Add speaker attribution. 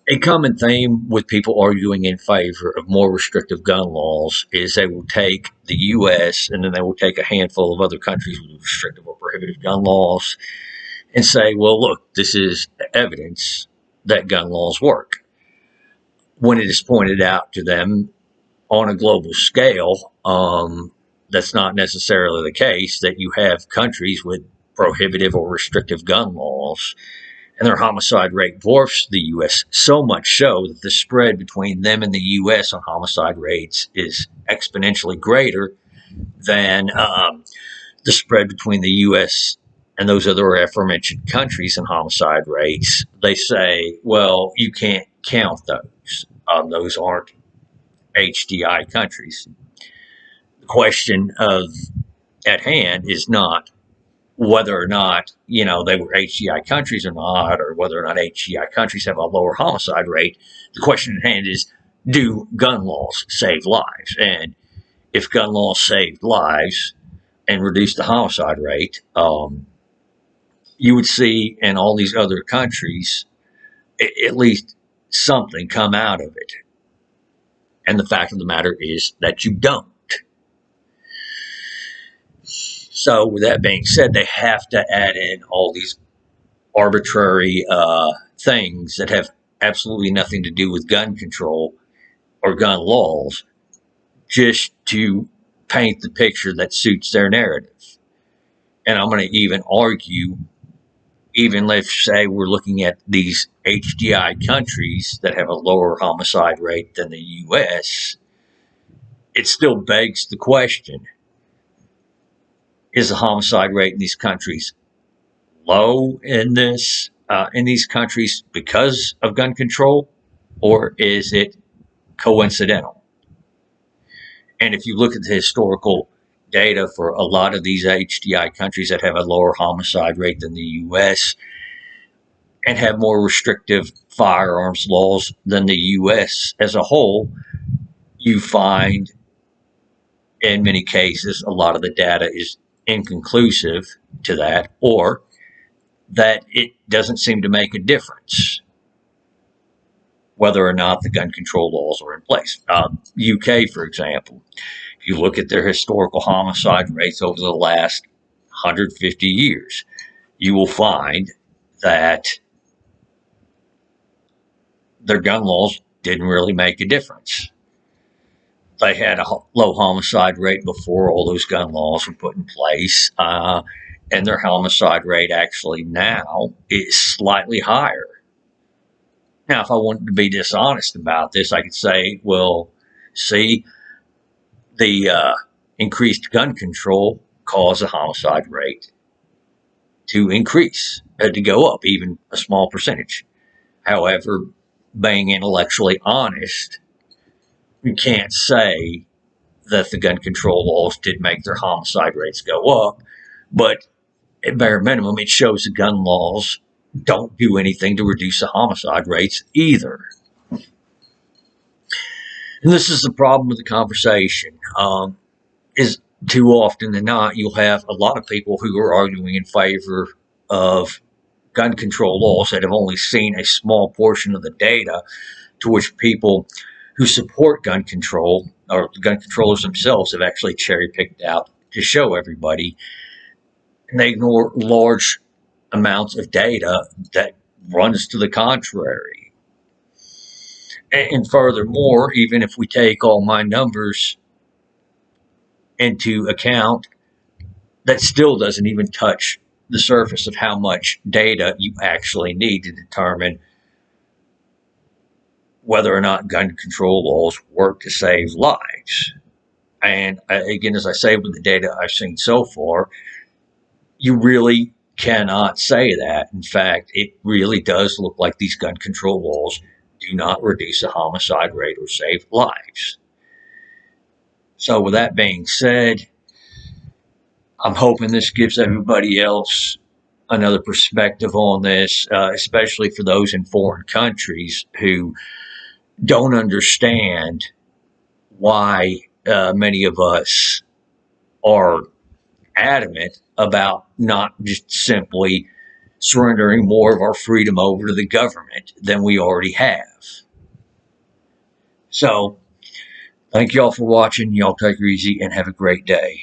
Speaker 1: A common theme with people arguing in favor of more restrictive gun laws is they will take the U.S. and then they will take a handful of other countries with restrictive or prohibitive gun laws and say, well, look, this is evidence that gun laws work. When it is pointed out to them on a global scale, that's not necessarily the case, that you have countries with prohibitive or restrictive gun laws and their homicide rate dwarfs the U.S. so much so that the spread between them and the U.S. on homicide rates is exponentially greater than the spread between the U.S. and those other aforementioned countries in homicide rates. They say, well, you can't count those. Those aren't HDI countries. The question of at hand is not whether or not, they were HDI countries or not, or whether or not HDI countries have a lower homicide rate. The question at hand is, do gun laws save lives? And if gun laws saved lives and reduced the homicide rate, you would see in all these other countries at least something come out of it. And the fact of the matter is that you don't. So, with that being said, they have to add in all these arbitrary things that have absolutely nothing to do with gun control or gun laws just to paint the picture that suits their narrative. And I'm going to even argue, even let's say we're looking at these HDI countries that have a lower homicide rate than the U.S., it still begs the question, is the homicide rate in these countries low in these countries because of gun control, or is it coincidental? And if you look at the historical data for a lot of these HDI countries that have a lower homicide rate than the U.S. and have more restrictive firearms laws than the U.S. as a whole, you find in many cases a lot of the data is inconclusive to that, or that it doesn't seem to make a difference whether or not the gun control laws are in place. UK, for example, if you look at their historical homicide rates over the last 150 years, you will find that their gun laws didn't really make a difference. They had a low homicide rate before all those gun laws were put in place, and their homicide rate actually now is slightly higher. Now, if I wanted to be dishonest about this, I could say, well, see, the increased gun control caused the homicide rate to increase, to go up even a small percentage. However, being intellectually honest, you can't say that the gun control laws did make their homicide rates go up, but at bare minimum, it shows the gun laws don't do anything to reduce the homicide rates either. And this is the problem with the conversation, is too often than not, you'll have a lot of people who are arguing in favor of gun control laws that have only seen a small portion of the data to which people who support gun control, or the gun controllers themselves, have actually cherry picked out to show everybody. And they ignore large amounts of data that runs to the contrary. And furthermore, even if we take all my numbers into account, that still doesn't even touch the surface of how much data you actually need to determine whether or not gun control laws work to save lives. And again, as I say, with the data I've seen so far, you really cannot say that. In fact, it really does look like these gun control laws do not reduce the homicide rate or save lives. So with that being said, I'm hoping this gives everybody else another perspective on this, especially for those in foreign countries who don't understand why many of us are adamant about not just simply surrendering more of our freedom over to the government than we already have. So, thank y'all for watching. Y'all take it easy and have a great day.